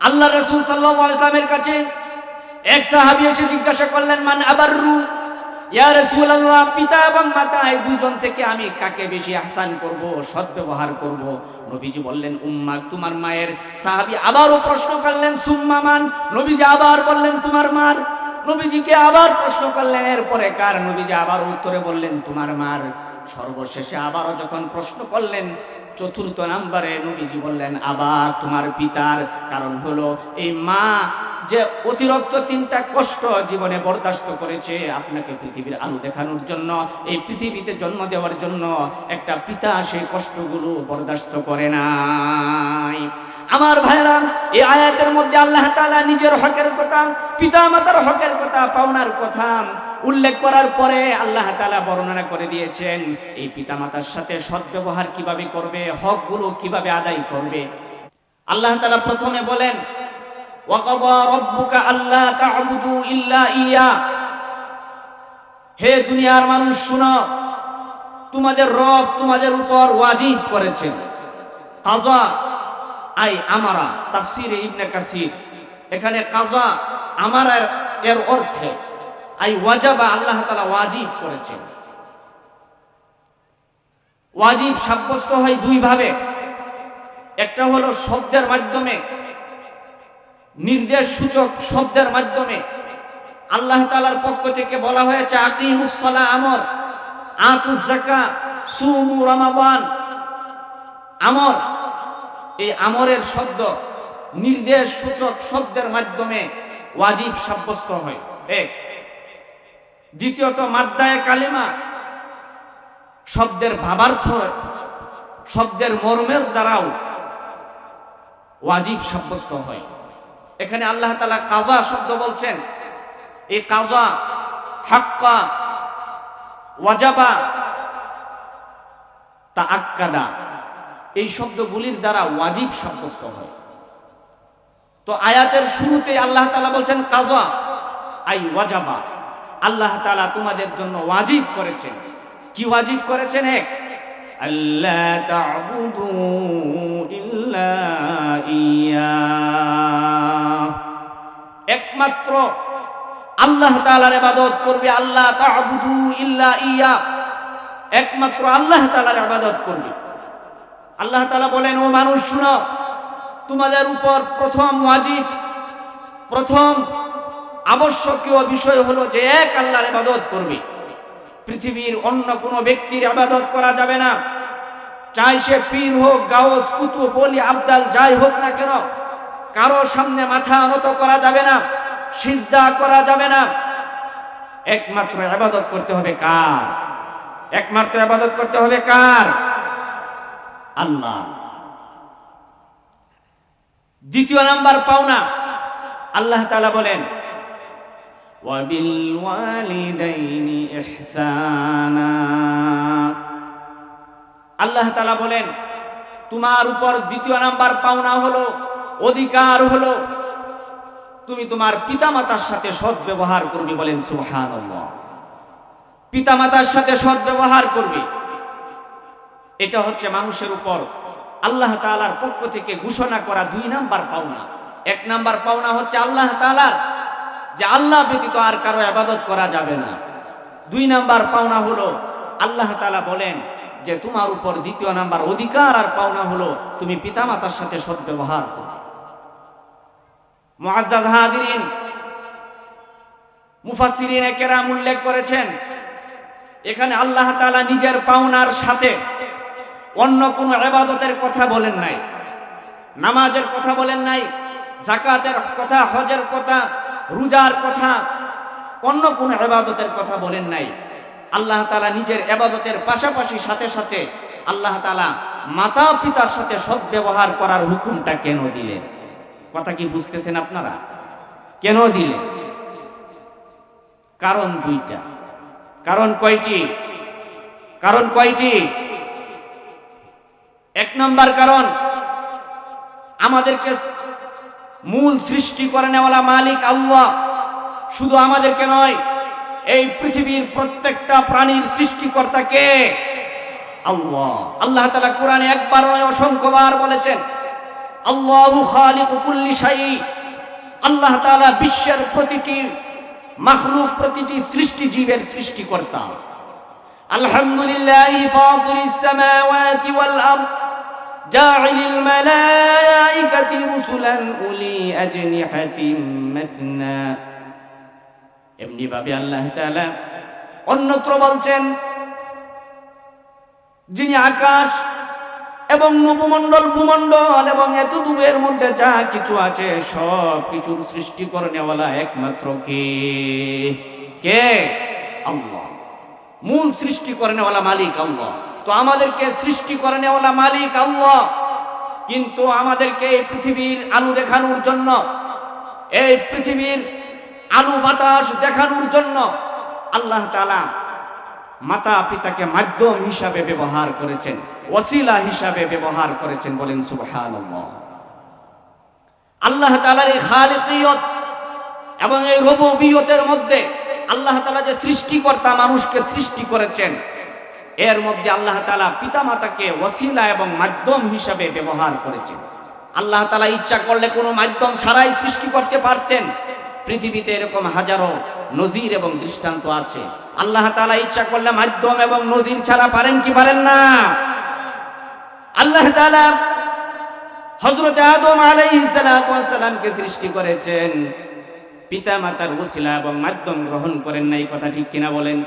আল্লাহ রাসূল সাল্লাল্লাহু আলাইহি ওয়াসাল্লামের কাছে এক সাহাবী এসে জিজ্ঞাসা করলেন, মান আবাররু, ইয়া রাসূলুল্লাহ, পিতা এবং মাতা এই দুইজন থেকে আমি কাকে বেশি ইহসান করব, সৎ ব্যবহার করব? নবীজি বললেন, উম্মাক, তোমার মায়ের। সাহাবী আবারও প্রশ্ন করলেন, সুম্মা মান? নবীজি আবার বললেন, তোমার মার। নবীজিকে আবার প্রশ্ন করলেন, এরপরে কার? নবীজি আবার উত্তরে বললেন, তোমার মার। সর্বশেষে আবারও যখন প্রশ্ন করলেন, চতুর্থ নম্বরে নবীজি বললেন, আবার তোমার পিতার। কারণ হলো এই মা যে অতিরিক্ত তিনটা কষ্ট জীবনে বরদাস্ত করেছে আপনাকে পৃথিবীর আলো দেখানোর জন্য, এই পৃথিবীতে জন্ম দেওয়ার জন্য, একটা পিতা সেই কষ্টগুলো বরদাস্ত করে নাই। আমার ভাইরা, এই আয়াতের মধ্যে আল্লাহ তাআলা নিজের হকের কথা, পিতা মাতার হকের কথা, পাওনার কথা উল্লেখ করার পরে আল্লাহ তাআলা বর্ণনা করে দিয়েছেন এই পিতা মাতার সাথে সদ্ব্যবহার কিভাবে করবে, হকগুলো কিভাবে আদায় করবে। আল্লাহ তাআলা প্রথমে বলেন, ওয়াকাদা রাব্বুকা আল্লা তা'বুদু ইল্লা ইয়া। হে দুনিয়ার মানুষ শুনো, তোমাদের রব তোমাদের উপর ওয়াজিব করেছেন। কাজা আই আমারা, তাফসিরে ইবনে কাসির, এখানে কাজা আমারা এর অর্থে আই ওয়াজাবা, আল্লাহ তাআলা ওয়াজিব করেছেন। ওয়াজিব সাব্যস্ত হয় দুই ভাবে। একটা হলো শব্দের মাধ্যমে, নির্দেশ সূচক শব্দের মাধ্যমে। আল্লাহ তাআলার পক্ষ থেকে বলা হয়েছে আকিমুস সালাহ আমর, আতুজ যাকাত, সুমু রমাদান। আমর, এই আমরের শব্দ নির্দেশ সূচক শব্দের মাধ্যমে ওয়াজিব সাব্যস্ত হয়, এক। দ্বিতীয়ত মাদ্দায়ে কালিমা, শব্দের ভাবার্থ, শব্দের মর্মের দ্বারাও ওয়াজিব সাব্যস্ত হয়। এখানে আল্লাহ তাআলা কাজা শব্দ বলছেন। এই কাজা, হাক্কা, ওয়াজাবা, তাআক্কাদা, এই শব্দগুলির দ্বারা ওয়াজিব সাব্যস্ত হয়। তো আয়াতের শুরুতে আল্লাহ তাআলা বলছেন কাজা আই ওয়াজাবা, আল্লাহ তাআলা তোমাদের জন্য ওয়াজিব করেছেন। কি ওয়াজিব করেছেন? এক, আল্লা তা'বুদু ইল্লা ইয়া, একমাত্র আল্লাহ তাআলার ইবাদত করবে। আল্লাহ তা'বুদু ইল্লা ইয়া, একমাত্র আল্লাহ তাআলার ইবাদত করবে। আল্লাহ তাআলা বলেন, ও মানুষ শুনো, তোমাদের উপর প্রথম ওয়াজিব, প্রথম আবশ্যকীয় বিষয় হলো যে এক আল্লাহর ইবাদত করবে। পৃথিবীর অন্য কোনো ব্যক্তির ইবাদত করা যাবে না। চাই সে পীর হোক, গাউস, কুতুব, ওলি, আবদাল, যাই হোক না কেন, কারো সামনে মাথা নত করা যাবে না, সিজদা করা যাবে না। একমাত্র ইবাদত করতে হবে কার? একমাত্র ইবাদত করতে হবে কার? আল্লাহ। দ্বিতীয় নাম্বার পাওনা, আল্লাহ তাআলা বলেন, ওয়াবিল ওয়ালিদাইনি ইহসানা। আল্লাহ তাআলা বলেন, তোমার উপর দ্বিতীয় নাম্বার পাওনা হলো, অধিকার হলো, তুমি তোমার পিতামাতার সাথে সৎ ব্যবহার করবে। বলেন সুবহানাল্লাহ। পিতামাতার সাথে সৎ ব্যবহার করবে, এটা হচ্ছে মানুষের উপর আল্লাহ তাআলার পক্ষ থেকে ঘোষণা করা দুই নাম্বার পাওনা। এক নাম্বার পাওনা হচ্ছে আল্লাহ তাআলার, যে আল্লাহ ব্যতীত আর কারো ইবাদত করা যাবে না। দুই নাম্বার পাওনা হলো আল্লাহ তাআলা বলেন যে তোমার উপর দ্বিতীয় নাম্বার অধিকার আর পাওনা হলো তুমি পিতামাতার সাথে সৎ ব্যবহার করো। মুআজ্জাজ হাজিরিন, মুফাসসিরিনে কেরাম উল্লেখ করেছেন, এখানে আল্লাহ তাআলা নিজের পাওনার সাথে অন্য কোনো ইবাদতের কথা বলেন নাই। নামাজের কথা বলেন নাই, যাকাতের কথা, হজের কথা, রোজার কথা, অন্য কোনো ইবাদতের কথা বলেন নাই। আল্লাহ তাআলা নিজের ইবাদতের পাশাপাশি সাথে সাথে আল্লাহ তাআলা মাতা পিতার সাথে সৎ ব্যবহার করার হুকুমটা কেন দিলেন? কথা কি বুঝতেছেন আপনারা? কেন দিলেন? কারণ দুইটা। কারণ কয়টি? কারণ কয়টি? এক নম্বর কারণ, আমাদেরকে মূল সৃষ্টি করে নেওয়ালা মালিক আল্লাহ। শুধু আমাদেরকে নয়, এই পৃথিবীর প্রত্যেকটা প্রাণীর সৃষ্টিকর্তা কে? আল্লাহ। আল্লাহ তাআলা কোরআনে একবার নয় অসংখ্যবার বলেছেন, আল্লাহু খালিকু কুল্লি শাই, আল্লাহ তাআলা বিশ্বের প্রতিটি মাখলুক, প্রতিটি সৃষ্টি জীবের সৃষ্টিকর্তা। আলহামদুলিল্লাহি ফাতিরিস সামাওয়াতি ওয়াল আরদ জাইলিল মালাইকাতি রুসুলান উলি আজনিহাতিন মাসনা। এমনি ভাবে আল্লাহ তাআলা অন্যত্র বলছেন, যিনি আকাশ এবং নবমণ্ডল, ভূমণ্ডল এবং এত দূরের মধ্যে যা কিছু আছে সব কিছুর সৃষ্টি করনেওয়ালা একমাত্র কে? আল্লাহ। মূল সৃষ্টি করনেওয়ালা মালিক আল্লাহ। তো আমাদেরকে সৃষ্টি করনেওয়ালা মালিক আল্লাহ, কিন্তু আমাদেরকে এই পৃথিবীর আলো দেখানোর জন্য, এই পৃথিবীর আলো বাতাস দেখানোর জন্য আল্লাহ তাআলা মাতা পিতাকে মাধ্যম হিসাবে ব্যবহার করেছেন, ওসিলা হিসাবে ব্যবহার করেছেন। বলেন সুবহানাল্লাহ। আল্লাহ তাআলার এই খালিকিয়ত এবং এই রুবুবিয়তের মধ্যে আল্লাহ তাআলা যে সৃষ্টিকর্তা মানুষকে সৃষ্টি করেছেন, এর মধ্যে আল্লাহ তাআলা পিতা মাতাকে ওসিলা এবং মাধ্যম হিসাবে ব্যবহার করেছেন। আল্লাহ তাআলা ইচ্ছা করলে কোনো মাধ্যম ছাড়াই সৃষ্টি করতে পারতেন। পৃথিবীতে এরকম হাজারো নজির এবং দৃষ্টান্ত আছে। আল্লাহ তাআলা ইচ্ছা করলে মাধ্যম এবং নজির ছাড়া পারেন কি পারেন না? আল্লাহ তাআলা হযরত আদম আলাইহিস সালাতু ওয়াস সালামকে সৃষ্টি করেছেন, পিতা মাতার ওসিলা এবং মাধ্যম গ্রহণ করেন নাই। কথা ঠিক কিনা বলেন?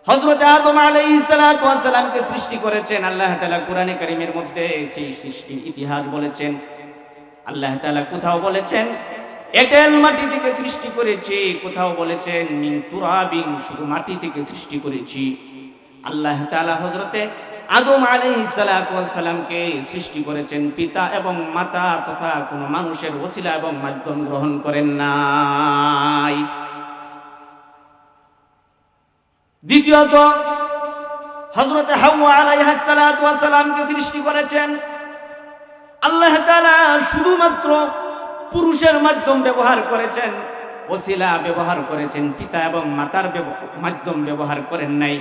হযরত আদম আলাইহিস সালাতু ওয়াস সালামকে সৃষ্টি করেছেন। আল্লাহ তাআলা কোরআনে কারীমের মধ্যে সেই সৃষ্টির ইতিহাস বলেছেন। আল্লাহ তাআলা কোথাও বলেছেন এঁটেল মাটি থেকে সৃষ্টি করেছি, কোথাও বলেছেন মিন তুরাবিন, শুধু মাটি থেকে সৃষ্টি করেছি। আল্লাহ তাআলা হযরতে আদম আলাইহিস সালাতু ওয়াস সালামকে সৃষ্টি করেছেন পিতা এবং মাতা তথা কোনো মানুষের ওসিলা এবং মাধ্যম গ্রহণ করেন নাই। দ্বিতীয়ত হযরতে হাওয়া আলাইহাস সালাতু ওয়াস সালামকে সৃষ্টি করেছেন আল্লাহ তাআলা শুধুমাত্র পুরুষের মাধ্যম ব্যবহার করেছেন, ওসিলা ব্যবহার করেছেন, পিতা এবং মাতার মাধ্যম ব্যবহার করেন নাই।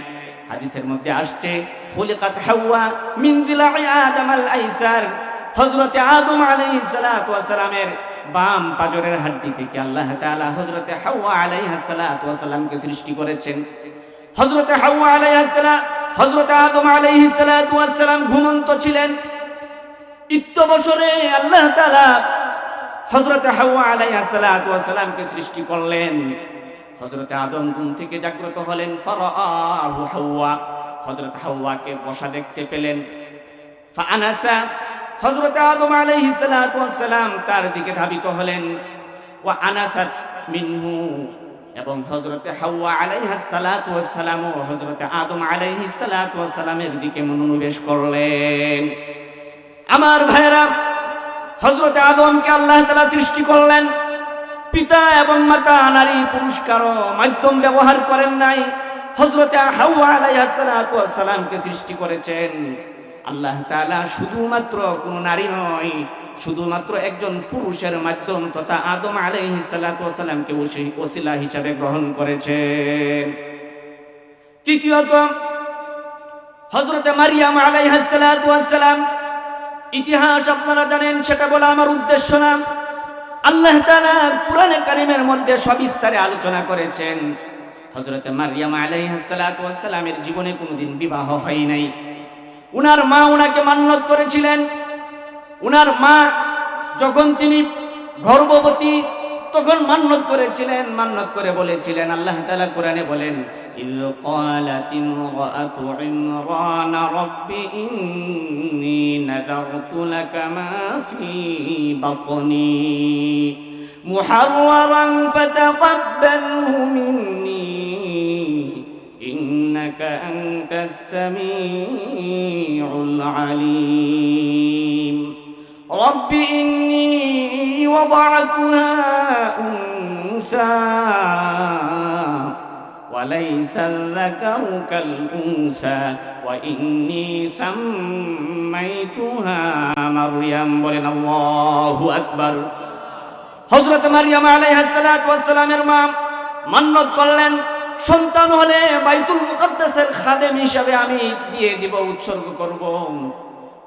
হাদিসের মধ্যে আসছে খুলিকাত হাওয়া মিন জিলাই আদম আল আইসার, হযরতে আদম আলাইহিস সালাতু ওয়াস সালামের বাম পাজরের হাড্ডি থেকে আল্লাহ তাআলা হযরতে হাওয়া আলাইহাস সালাতু ওয়াস সালামকে সৃষ্টি করেছেন। হযরতে হাওয়া আলাইহাস সালাম, হযরতে আদম আলাইহিস সালাতু ওয়াস সালাম ঘুমন্ত ছিলেন। ইত্যবসরে আল্লাহ তাআলা হযরতে হাওয়া আলাইহিস সালাতু ওয়াস সালামকে সৃষ্টি করলেন। হযরতে আদম ঘুম থেকে জাগ্রত হলেন, ফারাআহু হাওয়া, হযরত হাওয়াকে বসা দেখতে পেলেন। ফাআনাসা, হযরতে আদম আলাইহিস সালাতু ওয়াস সালাম তার দিকে ধাবিত হলেন। ওয়া আনাসাত মিনহু, এবং হযরতে হাওয়া আলাইহিস সালাতু ওয়াস সালাম ও হযরতে আদম আলাইহিস সালাতু ওয়াস সালামের দিকে মনোনিবেশ করলেন। আমার ভাইরা, হযরতে আদমকে আল্লাহ তাআলা সৃষ্টি করলেন, পিতা এবং মাতা নারী পুরুষ কারো মাধ্যম ব্যবহার করেন নাই। হযরতে হাওয়া আলাইহিস সালাতু ওয়াস সালামকে সৃষ্টি করেছেন আল্লাহ তাআলা শুধুমাত্র কোন নারী নয়, শুধুমাত্র একজন পুরুষের মাধ্যম তথা আদম আলাইহিস সালাতু ওয়াস সালামকে ওসিলা হিসাবে গ্রহণ করেছেন। তৃতীয়ত হযরতে মারইয়াম আলাইহিস সালাতু ওয়াস সালাম, ইতিহাস আপনারা জানেন, সেটা বলা আমার উদ্দেশ্য না। আল্লাহ তাআলা কুরআনে কারীমের মধ্যে সবিস্তারে আলোচনা করেছেন। হযরতে মারইয়াম আলাইহিস সালাতু ওয়াস সালামের জীবনে কোনোদিন বিবাহ হয় নাই। উনার মা উনাকে মান্যত করেছিলেন। উনার মা যখন তিনি গর্ভবতী তখন মান্যত করেছিলেন, মান্যত করে বলেছিলেন, আল্লাহ তাআলা কোরআনে বলেন, ইয ক্বালাত ইমরাতু ইমরান রাব্বি ইন্নী নাযারতু লাকা মা ফী বাতনি মুহাররান ফাতাকাব্বালহু মিন্নী ইন্নাকা আনতাস সামিউল আলীম। রব্বি ইন্নী ওয়াদা'তুহা উনসা وليس الذكر كالأنثى وإني سميتها مريم। বলেন আল্লাহু আকবার। হযরত মারইয়াম আলাইহিস সালাতু ওয়াস সালামের মা মান্যত করলেন, সন্তান হলে বাইতুল মুকাদ্দাসের খাদেম হিসাবে আমি দিয়ে দিব, উৎসর্গ করব।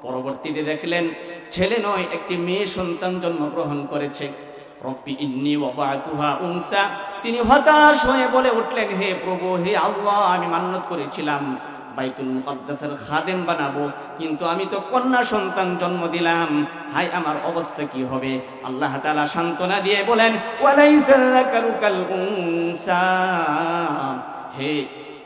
পরবর্তীতে দেখলেন ছেলে নয়, একটি মেয়ে সন্তান জন্মগ্রহণ করেছে। রব্বি ইন্নী ওয়াদাতুহা উনসা, তিনি হতাশ হয়ে বলে উঠলেন, হে প্রভু, হে আল্লাহ, আমি মান্নত করেছিলাম বাইতুল মুকাদ্দাসের খাদেম বানাবো, কিন্তু আমি তো কন্যা সন্তান জন্ম দিলাম, হাই আমার অবস্থা কি হবে? আল্লাহ তাআলা সান্ত্বনা দিয়ে বলেন, ওয়ালাইসাল যাকারু কাল উনসা, হে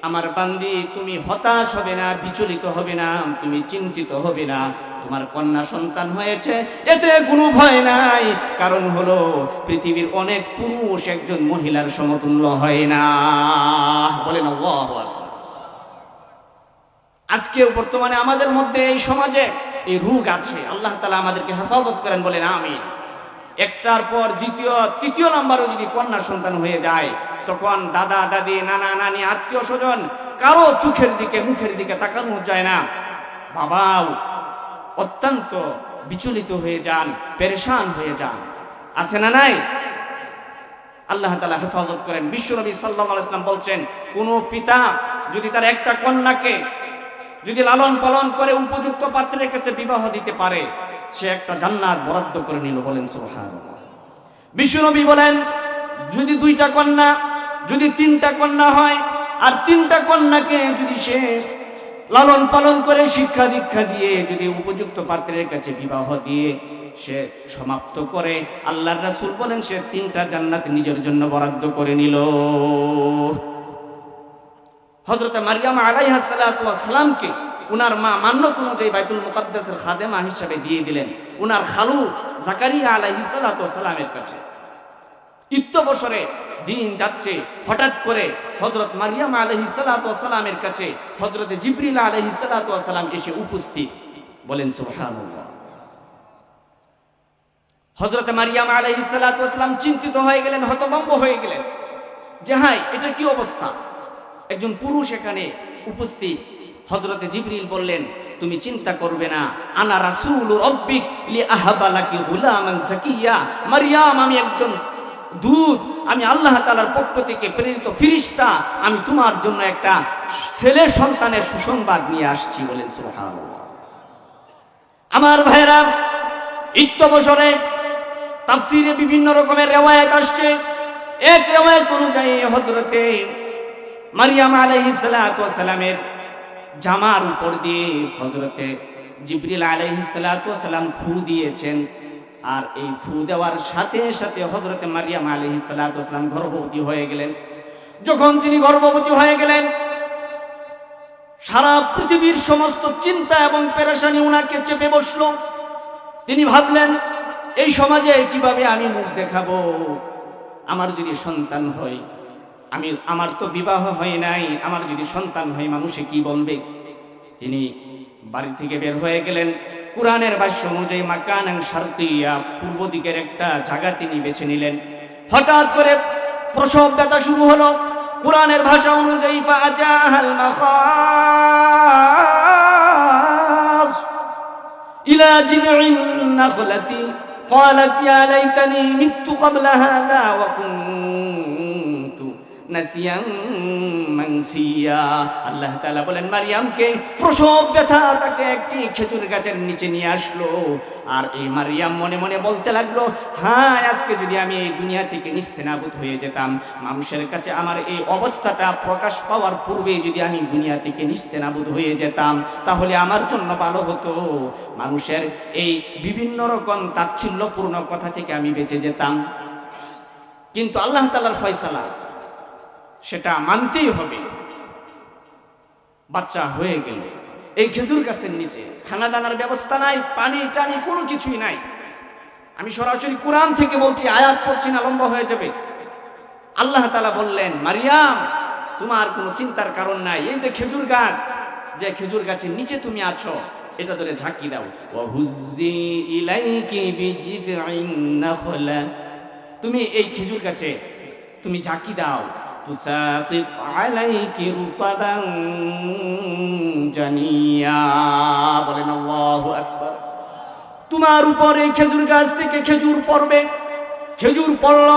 আমার বান্দি, তুমি হতাশ হবে না, বিচলিত হবে না, তুমি চিন্তিত হবে না। তোমার কন্যা সন্তান হয়েছে, এতে কোনো ভয় নাই। কারণ হলো পৃথিবীর অনেক পুরুষ একজন মহিলার সমতুল্য হয় না। বলেন আল্লাহু আকবার। আজকেও বর্তমানে আমাদের মধ্যে এই সমাজে এই রোগ আছে। আল্লাহ তাআলা আমাদেরকে হেফাজত করেন, বলেন আমিন। একটার পর দ্বিতীয় তৃতীয় নাম্বারও যদি কন্যা সন্তান হয়ে যায়, তখন দাদা দাদি, নানা নানি, আত্মীয় স্বজন কারো চোখের দিকে মুখের দিকে তাকানো যায় না। বাবাও অত্যন্ত বিচলিত হয়ে যান, পেরেশান হয়ে যান। আছে না নাই? আল্লাহ তাআলা হেফাজত করেন। বিশ্বনবী সাল্লাল্লাহু আলাইহি ওয়াসাল্লাম বলছেন, কোন পিতা যদি তার একটা কন্যাকে যদি লালন পালন করে উপযুক্ত পাত্রের কাছে বিবাহ দিতে পারে, সে একটা জান্নাত বরাদ্দ করে নিল। বলেন সুবহানাল্লাহ। বিশ্বনবী বলেন, যদি দুইটা কন্যা, যদি তিনটা কন্যা হয়, আর তিনটা কন্যাকে যদি সে লালন পালন করে শিক্ষা দীক্ষা দিয়ে যদি উপযুক্ত পাত্রের কাছে বিবাহ দিয়ে সে সমাপ্ত করে, আল্লাহর রাসূল বলেন সে তিনটা জান্নাত নিজের জন্য বরাদ্দ করে নিল। হযরত মারইয়াম আলাইহিস সালাতু ওয়াস সালামকে উনার মা মান্যত অনুযায়ী বাইতুল মুকাদ্দাসের খাদেমা হিসেবে দিয়ে দিলেন উনার খালু জাকারিয়া আলাইহিস সালাতু ওয়াস সালামের কাছে। ইত্যবসরে দিন যাচ্ছে, হঠাৎ করে হযরত মারইয়াম আলাইহিস সালাতু ওয়াস সালামের কাছে হযরত জিবরিল আলাইহিস সালাতু ওয়াস সালাম এসে উপস্থিত। বলেন সুবহানাল্লাহ। হযরত মারইয়াম আলাইহিস সালাতু ওয়াস সালাম চিন্তিত হয়ে গেলেন, হতভম্ব হয়ে গেলেন যে হায়, এটা কি অবস্থা? একজন পুরুষ এখানে উপস্থিত। হযরত জিবরিল বললেন, তুমি চিন্তা করবে না, আনা রাসূলু রাব্বিক লিআহাবা লাকি গুলামান যাকিয়া। মারইয়াম, আমি একজন দূত, আমি আল্লাহ তাআলার পক্ষ থেকে প্রেরিত ফেরেশতা, আমি তোমার জন্য একটা ছেলে সন্তানের সুসংবাদ নিয়ে আসছি। বলেন সুবহানাল্লাহ। আমার ভাইরা, ইত্যবসরে তাফসীরে বিভিন্ন রকমের রিওয়ায়াত আসছে। এক রিওয়ায়াত অনুযায়ী হযরতে মারইয়াম আলাইহিস সালাতু ওয়াস সালামের জামার উপর দিয়ে হযরতে জিবরিল আলাইহিস সালাতু ওয়াস সালাম ফু দিয়েছেন, আর এই ফু দেওয়ার সাথে সাথে হযরতে মারইয়াম আলাইহিস সালাতু ওয়াস সালাম গর্ভবতী হয়ে গেলেন। যখন তিনি গর্ভবতী হয়ে গেলেন, সারা পৃথিবীর সমস্ত চিন্তা এবং পেরেশানি উনাকে চেপে বসলো। তিনি ভাবলেন, এই সমাজে কিভাবে আমি মুখ দেখাবো? আমার যদি সন্তান হয়, আমার তো বিবাহ হয় নাই, আমার যদি সন্তান হয় মানুষে কি বলবে? তিনি বাড়ি থেকে বের হয়ে গেলেন। কুরআনের ভাষ্য অনুযায়ী মাকানান শারতিয়া, পূর্ব দিকের একটা জায়গা তিনি বেছে নিলেন। হঠাৎ করে প্রসব ব্যথা শুরু হলো। কুরআনের ভাষা অনুযায়ী ফাজাহাল মাখাজ ইলা জিদঈন নাখলাতি ক্বালাত ইয়া লাইতানি মিতু ক্বাবলা হাযা ওয়া কুনতু নাসিয়ান মানসিয়া। আল্লাহ তাআলা বলেন, মারইয়ামকে প্রসব ব্যথা তাকে একটি খেজুর গাছের নিচে নিয়ে আসলো। আর এই মারইয়াম মনে মনে বলতে লাগলো, হ্যাঁ, আজকে যদি আমি এই দুনিয়া থেকে নিস্তেনাবুদ হয়ে যেতাম, মানুষের কাছে আমার এই অবস্থাটা প্রকাশ পাওয়ার পূর্বে যদি আমি দুনিয়া থেকে নিস্তেনাবুদ হয়ে যেতাম, তাহলে আমার জন্য ভালো হতো। মানুষের এই বিভিন্ন রকম তাচ্ছিল্যপূর্ণ কথা থেকে আমি বেঁচে যেতাম। কিন্তু আল্লাহ তাআলার ফয়সালা, সেটা মানতেই হবে। বাচ্চা হয়ে গেল এই খেজুর গাছের নিচে, খানা দানার ব্যবস্থা নাই, পানি টানি কোনো কিছুই নাই। আমি সরাসরি কোরআন থেকে বলছি, আয়াত পড়ছি না, লম্বা হয়ে যাবে। আল্লাহ তাআলা বললেন, মারইয়াম, তোমার কোনো চিন্তার কারণ নাই। এই যে খেজুর গাছ, যে খেজুর গাছের নিচে তুমি আছো, এটা ধরে ঝাঁকি দাও। ওয়া হুজ্জি ইলাইকি বিজিযঈন নাখলা, তুমি এই খেজুর গাছে তুমি ঝাঁকি দাও। তুসাকিত আলাইকি রুতাবান জানিয়া। বলেন আল্লাহু আকবার। তোমার উপর এই খেজুর গাছ থেকে খেজুর পড়বে। খেজুর পড়ল।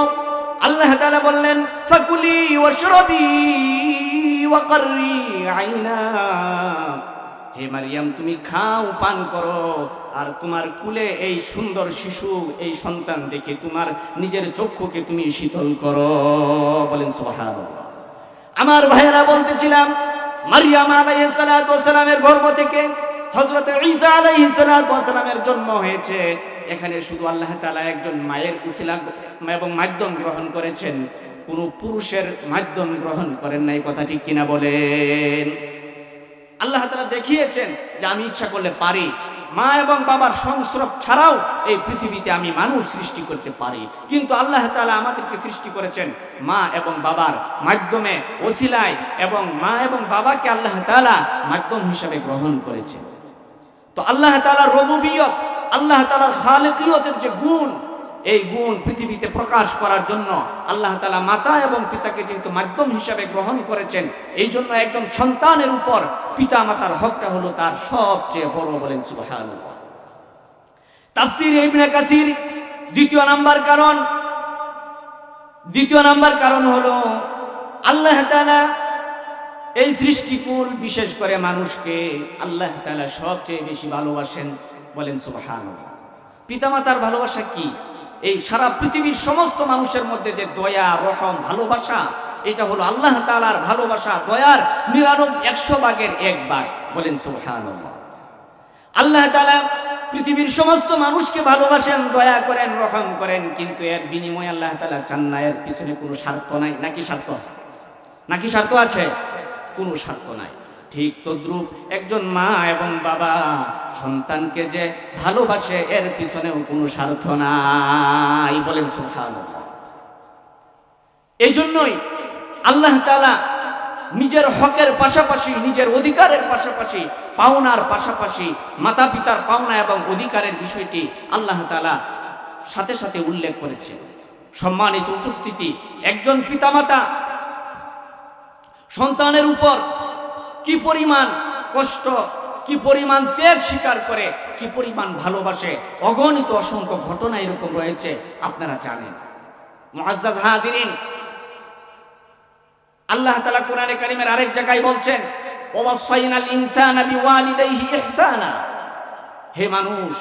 আল্লাহ তাআলা বললেন, ফাকুলি ওয়াশরাবি ওয়াকাররি আইনা। হে মারইয়াম, তুমি খাও, পান করো, আর তোমার কুলে এই সুন্দর শিশু, এই সন্তান দেখে তোমার নিজের চক্ষুকে তুমি শীতল করো। বলেন সুবহানাল্লাহ। আমার ভাইয়েরা, বলতেছিলাম মারিয়াম আলাইহিস সালাতু ওয়াস সালামের গর্ভ থেকে হযরত ঈসা আলাইহিস সালাতু ওয়াস সালামের জন্ম হয়েছে। এখানে শুধু আল্লাহ তাআলা একজন মায়ের উসিলা এবং মাধ্যম গ্রহণ করেছেন, কোন পুরুষের মাধ্যম গ্রহণ করেন নাই। কথা ঠিক কিনা বলেন? আল্লাহ তাআলা দেখিয়েছেন যে আমি ইচ্ছা করলে পারি, মা এবং বাবার সংস্রব ছাড়াও এই পৃথিবীতে আমি মানুষ সৃষ্টি করতে পারি। কিন্তু আল্লাহ তাআলা আমাদেরকে সৃষ্টি করেছেন মা এবং বাবার মাধ্যমে, ওসিলায়, এবং মা এবং বাবাকে আল্লাহ তাআলা মাধ্যম হিসেবে গ্রহণ করেছেন। তো আল্লাহ তাআলার রুবুবিয়ত, আল্লাহ তাআলার খালিকিয়তের যে গুণ, এই গুণ পৃথিবীতে প্রকাশ করার জন্য আল্লাহ তাআলা মাতা এবং পিতাকে যেহেতু মাধ্যম হিসাবে গ্রহণ করেছেন, এই জন্য একজন সন্তানের উপর পিতা মাতার হকটা হলো তার সবচেয়ে বড়। বলেন সুবহানাল্লাহ। তাফসীরে ইবনে কাসির দ্বিতীয় নাম্বার কারণ হলো আল্লাহ তাআলা এই সৃষ্টিকুল, বিশেষ করে মানুষকে আল্লাহ তাআলা সবচেয়ে বেশি ভালোবাসেন। বলেন সুবহানাল্লাহ। পিতামাতার ভালোবাসা কি? এই সারা পৃথিবীর সমস্ত মানুষের মধ্যে যে দয়া, রহম, ভালোবাসা, এটা হলো আল্লাহ তাআলার ভালোবাসা, দয়ার 100 ভাগের 1 ভাগ। বলেন সুবহানাল্লাহ। আল্লাহ তাআলা পৃথিবীর সমস্ত মানুষকে ভালোবাসেন, দয়া করেন, রহম করেন, কিন্তু এর বিনিময়ে আল্লাহ তাআলা চান না, এর পিছনে কোনো স্বার্থ নাই। নাকি স্বার্থ আছে? কোনো স্বার্থ নাই। ঠিক তদ্রূপ একজন মা এবং বাবা সন্তানকে যে ভালোবাসে, এর পিছনেও কোনো স্বার্থ নাই। বলেন সুবহানাল্লাহ। এই জন্যই আল্লাহ তাআলা নিজের হকের পাশাপাশি, নিজের অধিকারের পাশাপাশি, পাওনার পাশাপাশি মাতা পিতার পাওনা এবং অধিকারের বিষয়টি আল্লাহ তাআলা সাথে সাথে উল্লেখ করেছেন। সম্মানিত উপস্থিতি, একজন পিতামাতা সন্তানের উপর কি পরিমাণ কষ্ট, কি পরিমাণ ত্যাগ স্বীকার করে, কি পরিমাণ ভালোবাসে, অগণিত অসংখ্য ঘটনা এরকম রয়েছে, আপনারা জানেন। মুআজ্জাজ হাজিরিন, আল্লাহ তাআলা কোরআনে কারীমের আরেক জায়গায় বলছেন, ওয়াসাইনাল ইনসানা বিওয়ালিদাইহি ইহসানা। হে মানুষ,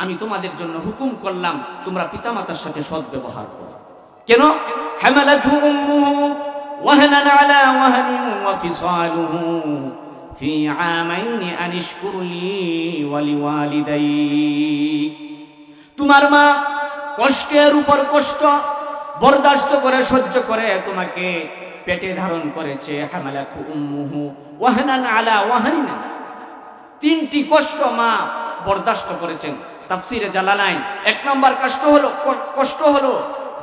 আমি তোমাদের জন্য হুকুম করলাম তোমরা পিতামাতার সাথে সদ্ব্যবহার করো। কেন? হামালাতহু উম্মুহু ওয়াহনান আলা ওয়াহনিন ওয়া ফিসালুহু ফি আমাইনি আনিশকুর লি ওয়া লিওয়ালিদাইক। তোমার মা কষ্টের উপর কষ্ট বরদাস্ত করে, সহ্য করে তোমাকে পেটে ধারণ করেছে। হামালাতহু উম্মুহু ওয়াহনান আলা ওয়াহনিন, 3টি কষ্ট মা বরদাস্ত করেছেন। তাফসীরে জালালাইন 1 নম্বর কষ্ট হলো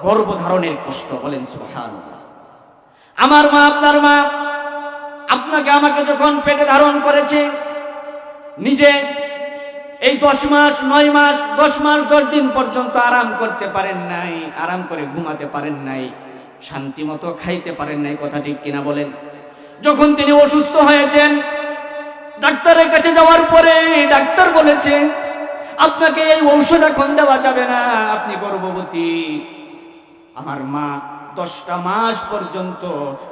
গর্ভধারণের কষ্ট। বলেন সুবহানাল্লাহ। আমার মা, আপনার মা আপনাকে আমাকে যখন পেটে ধারণ করেছে, নিজে এই 10 মাস 9 মাস 10 মাস 10 দিন পর্যন্ত আরাম করতে পারেন নাই, আরাম করে ঘুমাতে পারেন নাই, শান্তি মতো খাইতে পারেন নাই। কথা ঠিক কিনা বলেন? যখন তিনি অসুস্থ হয়েছেন, ডাক্তারের কাছে যাওয়ার পরে ডাক্তার বলেছে আপনাকে এই ঔষধ এখন দেওয়া যাবে না, আপনি গর্ভবতী। আমার মা 10টা মাস পর্যন্ত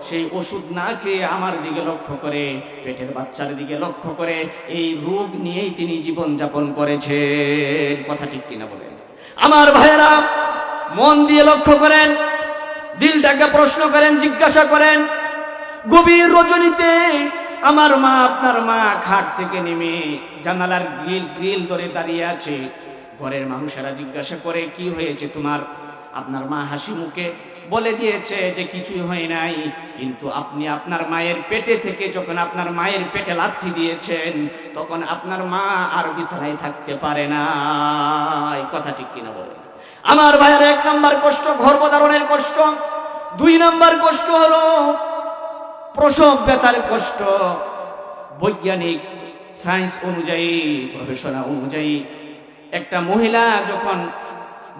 সেই ওষুধ না খেয়ে আমার দিকে লক্ষ্য করে, পেটের বাচ্চার দিকে লক্ষ্য করে এই রোগ নিয়েই তিনি জীবন যাপন করেছেন। কথা ঠিক কিনা বলেন? আমার ভাইয়েরা, মন দিয়ে লক্ষ্য করেন, দিলটাকে প্রশ্ন করেন, জিজ্ঞাসা করেন। গভীর রজনীতে আমার মা, আপনার মা খাট থেকে নেমে জানালার গ্রিল ধরে দাঁড়িয়ে আছে। ঘরের মানুষেরা জিজ্ঞাসা করে, কি হয়েছে তোমার? আপনার মা হাসি মুখে বলে দিয়েছে যে কিছুই হয় নাই, কিন্তু আপনি আপনার মায়ের পেটে থেকে যখন আপনার মায়ের পেটে লাথি দিয়েছেন, তখন আপনার মা আর বিছানায় থাকতে পারে না। কথা ঠিক কিনা বলে? আমার ভাইয়ের 1 নম্বর কষ্ট গর্ভধারণের কষ্ট। 2 নম্বর কষ্ট হলো প্রসব ব্যথার কষ্ট। বৈজ্ঞানিক সায়েন্স অনুযায়ী, গবেষণা অনুযায়ী, একটা মহিলা যখন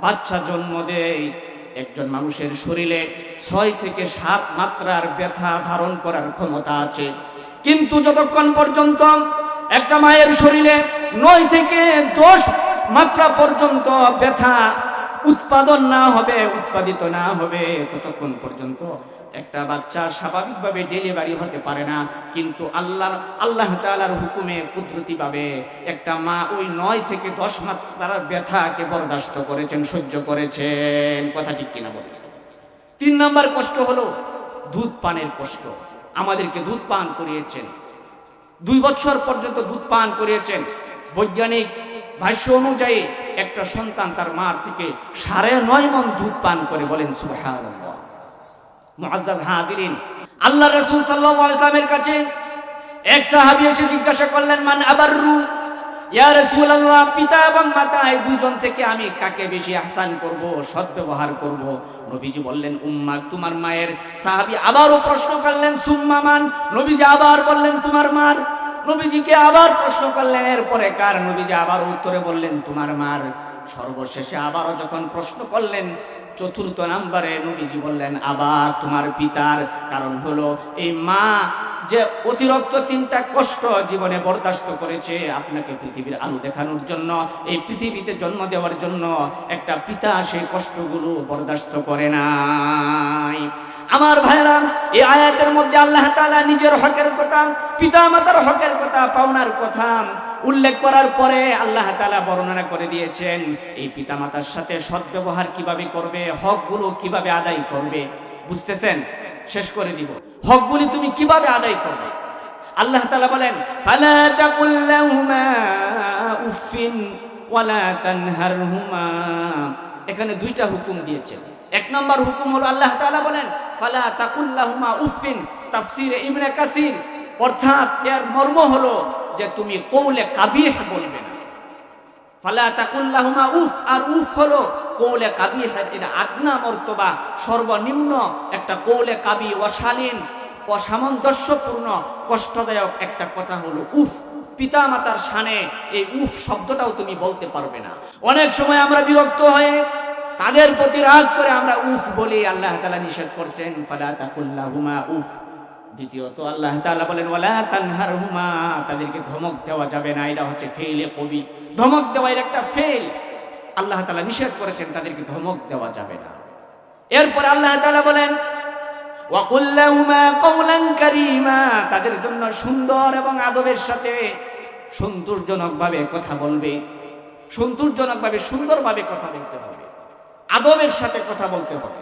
বাচ্চা জন্ম দেয়, একজন মানুষের শরীরে 6 থেকে 7 মাত্রার ব্যথা ধারণ করার ক্ষমতা আছে। কিন্তু যতক্ষণ পর্যন্ত একটা মায়ের শরীরে 9 থেকে 10 মাত্রা পর্যন্ত ব্যথা উৎপাদিত না হবে, ততক্ষণ পর্যন্ত একটা বাচ্চা স্বাভাবিকভাবে ডেলিভারি হতে পারে না, কিন্তু আল্লাহ তাআলার হুকুমে কুদরতিভাবে একটা মা ওই 9 থেকে 10 মাস তার ব্যথাকে বরদাস্ত করেছেন, সহ্য করেছেন। কথা ঠিক কিনা বলুন? 3 নাম্বার কষ্ট হলো দুধ পানের কষ্ট। আমাদেরকে দুধ পান করিয়েছেন, 2 বছর পর্যন্ত দুধ পান করিয়েছেন। বৈজ্ঞানিক ভাষ্য অনুযায়ী একটা সন্তান তার মার থেকে 9.5 মণ দুধ পান করে। বলেন সুবহানাল্লাহ। মুআজ্জাজ হাজিরিন, আল্লাহর রাসূল সাল্লাল্লাহু আলাইহি ওয়াসাল্লামের কাছে এক সাহাবী এসে জিজ্ঞাসা করলেন, মান আবাররু, ইয়া রাসূলুল্লাহ, পিতা এবং মাতা এই দুজন থেকে আমি কাকে বেশি ইহসান করব, সৎ ব্যবহার করব? নবীজি বললেন, উম্মাক, তোমার মায়ের। সাহাবী আবারও প্রশ্ন করলেন, সুম্মা মান? নবীজি আবার বললেন, তোমার মার। নবীজিকে আবার প্রশ্ন করলেন, এরপরে কার? নবীজি আবার উত্তরে বললেন, তোমার মার। সর্বশেষে আবারও যখন প্রশ্ন করলেন, চতুর্থ নম্বরে নবীজি বললেন, আবার তোমার পিতার। কারণ হলো এই মা যে অতিরিক্ত 3টা কষ্ট জীবনে বরদাস্ত করেছে আপনাকে পৃথিবীর আলো দেখানোর জন্য, এই পৃথিবীতে জন্ম দেওয়ার জন্য। একটা পিতা সেই কষ্টগুলো বরদাস্ত করে নাই। আমার ভাইরা, এই আয়াতের মধ্যে আল্লাহ তাআলা নিজের হকের কথা, পিতা মাতার হকের কথা, পাওনার কথা উল্লেখ করার পরে আল্লাহ তাআলা বর্ণনা করে দিয়েছেন এই পিতামাতার সাথে সদ্ব্যবহার কিভাবে করবে, হকগুলো কিভাবে আদায় করবে। বুঝতেছেন? শেষ করে দিব। হকগুলি তুমি কিভাবে আদায় করবে। আল্লাহ তাআলা বলেন, ফালা তাকুল লাহুমা উফিন ওয়ালা তানহারহুমা। এখানে 2টা হুকুম দিয়েছেন। 1 নম্বর হুকুম হলো আল্লাহ তাআলা বলেন, ফালা তাকুল লাহুমা উফিন। তাফসীরে ইবনে কাসির, অর্থাৎ এর মর্ম হলো যে তুমি কওলে কাবিহ বলবে না। ফালা তাকুল লাহুমা উফ, আর উফ হলো কওলে কাবিহ, এটা আদনা মর্তবা, সর্বনিম্ন একটা কওলে কাবি, অশালীন, অসামঞ্জস্যপূর্ণ, কষ্টদায়ক একটা কথা হলো উফ। পিতা মাতার শানে এই উফ শব্দটাও তুমি বলতে পারবে না। অনেক সময় আমরা বিরক্ত হয়ে তাদের প্রতি রাগ করে আমরা উফ বলি। আল্লাহ তাআলা নিষেধ করছেন, ফালা তাকুল লাহুমা উফ। দ্বিতীয়ত আল্লাহ তাআলা বলেন, ওয়ালা তানহারহুমা, তাদেরকে ধমক দেওয়া যাবে না। এটা হচ্ছে ফেইলে কবি, ধমক দেওয়া এর একটা ফেল। আল্লাহ তাআলা নিষেধ করেছেন, তাদেরকে ধমক দেওয়া যাবে না। এরপর আল্লাহ তাআলা বলেন, ওয়াকুল লাহুমা কওলান কারীমা, তাদের জন্য সুন্দর এবং আদবের সাথে সন্তোষজনকভাবে কথা বলবে। সন্তোষজনকভাবে, সুন্দরভাবে কথা বলতে হবে, আদবের সাথে কথা বলতে হবে।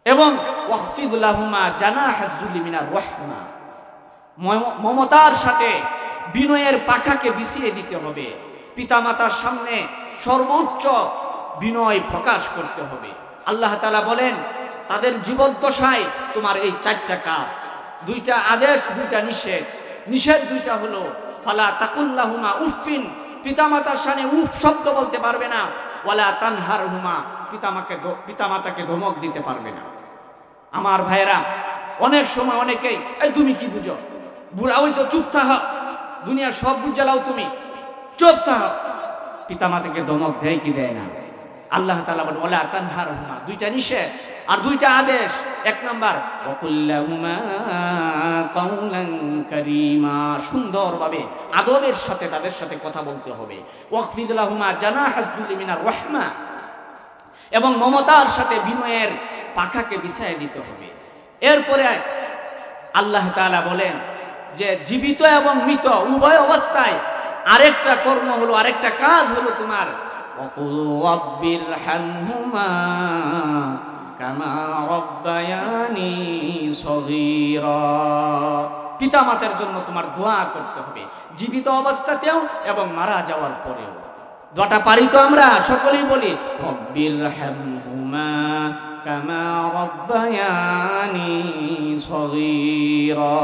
এবং ওয়াখফিদ লাহুমা জানাহাজ যুলি মিনার রাহমা, মমতার সাথে বিনয়ের পাখাকে বিছিয়ে দিতে হবে। পিতামাতার সামনে সর্বোচ্চ বিনয় প্রকাশ করতে হবে। আল্লাহ তাআলা বলেন, তাদের জীবদ্দশায় তোমার এই 4টা কাজ, 2টা আদেশ, 2টা নিষেধ। নিষেধ 2টা হলো, ফালা তাকুল লাহুমা উফিন, পিতামাতার সামনে উফ শব্দ বলতে পারবে না। ওয়ালা তানহারহুমা, পিতামাতাকে ধমক দিতে পারবে না। আমার ভাইয়েরা, অনেক সময় অনেকেই, এই তুমি কি বুঝো, বুড়া হইছো, চুপ থাকো, দুনিয়া সব বুঝালাও, তুমি চুপ থাকো। পিতামাতাকে ধমক দেয় কি দেয় না? আল্লাহ তাআলা বলেন, ওয়ালা তানহারহুমা, 2টা নিষেধ আর 2টা আদেশ। 1 নাম্বার, ওয়াকুল লাহুমা কওলান কারীমা, সুন্দরভাবে আদবের সাথে তাদের সাথে কথা বলতে হবে। ওয়াখফিদ লাহুমা জানাহাজ যুলি মিনার রাহমা, এবং মমতার সাথে বিনয়ের পাখাকে বিছায় দিতে হবে। এরপরে আল্লাহ তাআলা বলেন যে জীবিত এবং মৃত উভয় অবস্থায় আরেকটা কর্ম হলো, আরেকটা কাজ হলো তোমার ওয়াকুল রাব্বিরহামহুমা কামা রাব্বায়ানি সগীরা। পিতামাতার জন্য তোমার দোয়া করতে হবে, জীবিত অবস্থাতেও এবং মারা যাওয়ার পরেও। দোয়াটা পারি তো আমরা সকলেই বলি, রাব্বিরহামহুমা কামা রাব্বায়ানি সগীরা।